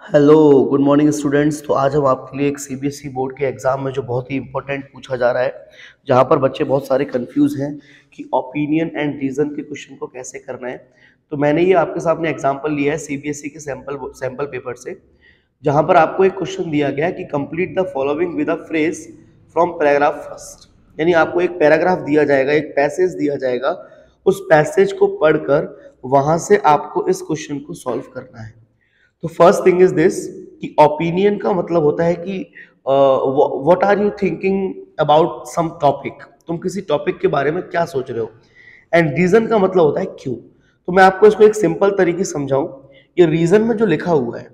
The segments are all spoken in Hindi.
Hello, good morning students. तो आज हम आपके लिए एक सीबीएसई बोर्ड के एग्ज़ाम में जो बहुत ही इंपॉर्टेंट पूछा जा रहा है, जहाँ पर बच्चे बहुत सारे कंफ्यूज हैं कि ओपिनियन एंड रीज़न के क्वेश्चन को कैसे करना है। तो मैंने ये आपके सामने एग्जांपल लिया है सीबीएसई के सैंपल पेपर से, जहाँ पर आपको एक क्वेश्चन दिया गया है कि complete the following with a phrase from paragraph first. यानी आपको एक पैराग्राफ दिया जाएगा, एक पैसेज दिया जाएगा, उस पैसेज को पढ़कर वहाँ से आपको इस क्वेश्चन को सॉल्व करना है। तो फर्स्ट थिंग इज दिस कि ओपिनियन का मतलब होता है कि what are you thinking about some topic, तुम किसी टॉपिक के बारे में क्या सोच रहे हो। एंड रीजन का मतलब होता है क्यों। तो मैं आपको इसको एक सिंपल तरीके से समझाऊं। ये रीजन में जो लिखा हुआ है,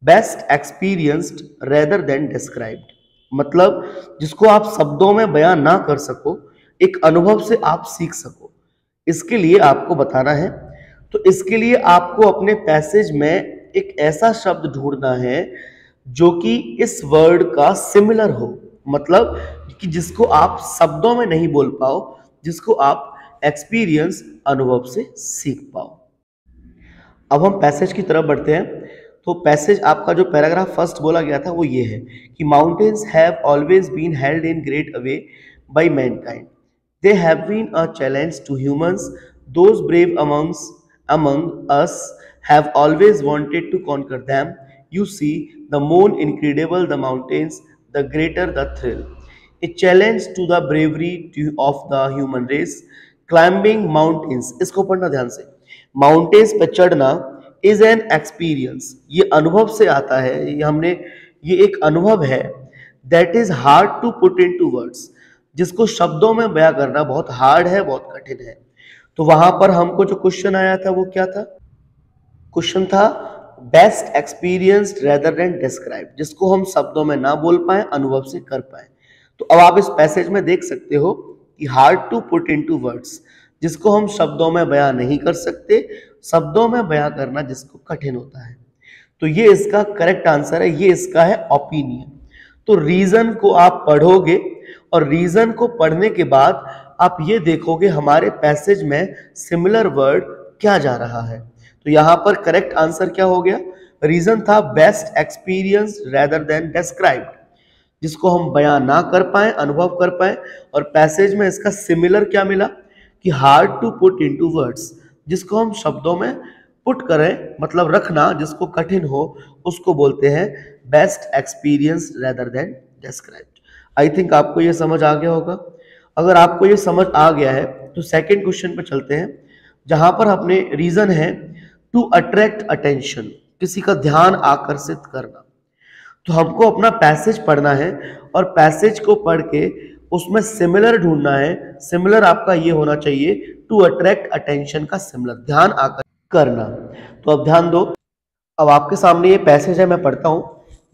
best experienced rather than described, मतलब जिसको आप शब्दों में बयान ना कर सको, एक अनुभव से आप सीख सको, इसके लिए आपको बताना है। तो इसके लिए आपको अपने पैसेज में एक ऐसा शब्द ढूंढना है जो कि इस वर्ड का सिमिलर हो, मतलब कि जिसको आप शब्दों में नहीं बोल पाओ, जिसको आप एक्सपीरियंस अनुभव से सीख पाओ। अब हम पैसेज की तरफ बढ़ते हैं। तो पैसेज आपका जो पैराग्राफ फर्स्ट बोला गया था वो ये है कि mountains have always been held in great awe by mankind, they have been a challenge to humans, those brave among us have always wanted to conquer them. You see, the more incredible the mountains, the greater the thrill. A challenge to the bravery of the human race. Climbing mountains, इसको पढ़ना ध्यान से। माउंटेन्स पे चढ़ना इज एन एक्सपीरियंस, ये अनुभव से आता है, ये एक अनुभव है। That is hard to put into words, जिसको शब्दों में बयां करना बहुत हार्ड है, बहुत कठिन है। तो वहां पर हमको जो क्वेश्चन आया था वो क्या था? क्वेश्चन था best experienced rather than describe, जिसको हम शब्दों में ना बोल पाए, अनुभव से कर पाए। तो अब आप इस पैसेज में देख सकते हो कि hard to put into words, जिसको हम शब्दों में बयां नहीं कर सकते, शब्दों में बयां करना जिसको कठिन होता है। तो ये इसका करेक्ट आंसर है, ये इसका है ओपिनियन। तो रीजन को आप पढ़ोगे और रीजन को पढ़ने के बाद आप ये देखोगे हमारे पैसेज में सिमिलर वर्ड क्या जा रहा है। तो यहां पर करेक्ट आंसर क्या हो गया? रीजन था best experience rather than described, जिसको हम बयां ना कर पाए, अनुभव कर पाए। और पैसेज में इसका सिमिलर क्या मिला कि hard to put into words, जिसको हम शब्दों में पुट करें, मतलब रखना, जिसको कठिन हो, उसको बोलते हैं best experience rather than described. I think आपको ये समझ आ गया होगा। अगर आपको ये समझ आ गया है तो सेकंड क्वेश्चन पे चलते हैं, जहां पर अपने रीजन है टू अट्रैक्ट अटेंशन, किसी का ध्यान आकर्षित करना। तो हमको अपना पैसेज पढ़ना है और पैसेज को पढ़ के उसमें सिमिलर ढूंढना है। सिमिलर आपका ये होना चाहिए टू अट्रैक्ट अटेंशन का सिमिलर, ध्यान आकर्षित करना। तो अब ध्यान दो, अब आपके सामने ये पैसेज है, मैं पढ़ता हूं।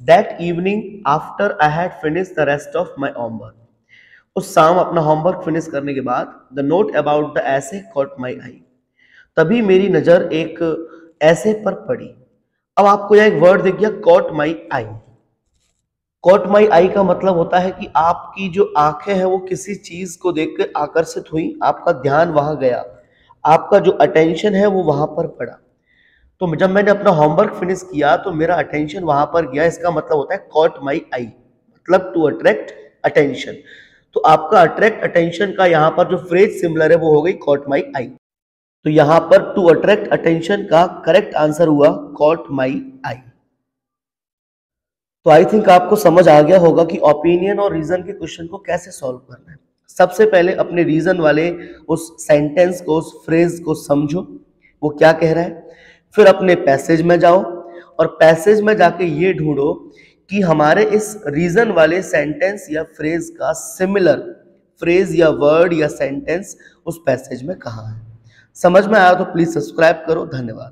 That evening after I had finish the rest of my homework, उस शाम अपना होमवर्क फिनिश करने के बाद द नोट अबाउट द ऐसे कॉट माई आई, तभी मेरी नजर एक ऐसे पर पड़ी। अब आपको यह एक वर्ड दिख गया caught my I. Caught my आई का मतलब होता है कि आपकी जो आंखें हैं वो किसी चीज को देखकर आकर्षित हुई, आपका ध्यान वहां गया, आपका जो अटेंशन है वो वहां पर पड़ा। तो जब मैंने अपना होमवर्क फिनिश किया तो मेरा अटेंशन वहां पर गया, इसका मतलब होता है कॉट माई आई, मतलब टू अट्रैक्ट अटेंशन। तो आपका अट्रैक्ट अटेंशन का यहाँ पर जो फ्रेज सिमिलर है वो हो गई कॉट माई आई। तो यहाँ पर टू अट्रैक्ट अटेंशन का करेक्ट आंसर हुआ कॉट माई आई। तो आई थिंक आपको समझ आ गया होगा कि ओपिनियन और रीजन के क्वेश्चन को कैसे सॉल्व करना है। सबसे पहले अपने रीजन वाले उस सेंटेंस को, उस फ्रेज को समझो, वो क्या कह रहा है। फिर अपने पैसेज में जाओ और पैसेज में जाके ये ढूंढो कि हमारे इस रीजन वाले सेंटेंस या फ्रेज का सिमिलर फ्रेज या वर्ड या सेंटेंस उस पैसेज में कहाँ है। समझ में आया तो प्लीज सब्सक्राइब करो। धन्यवाद।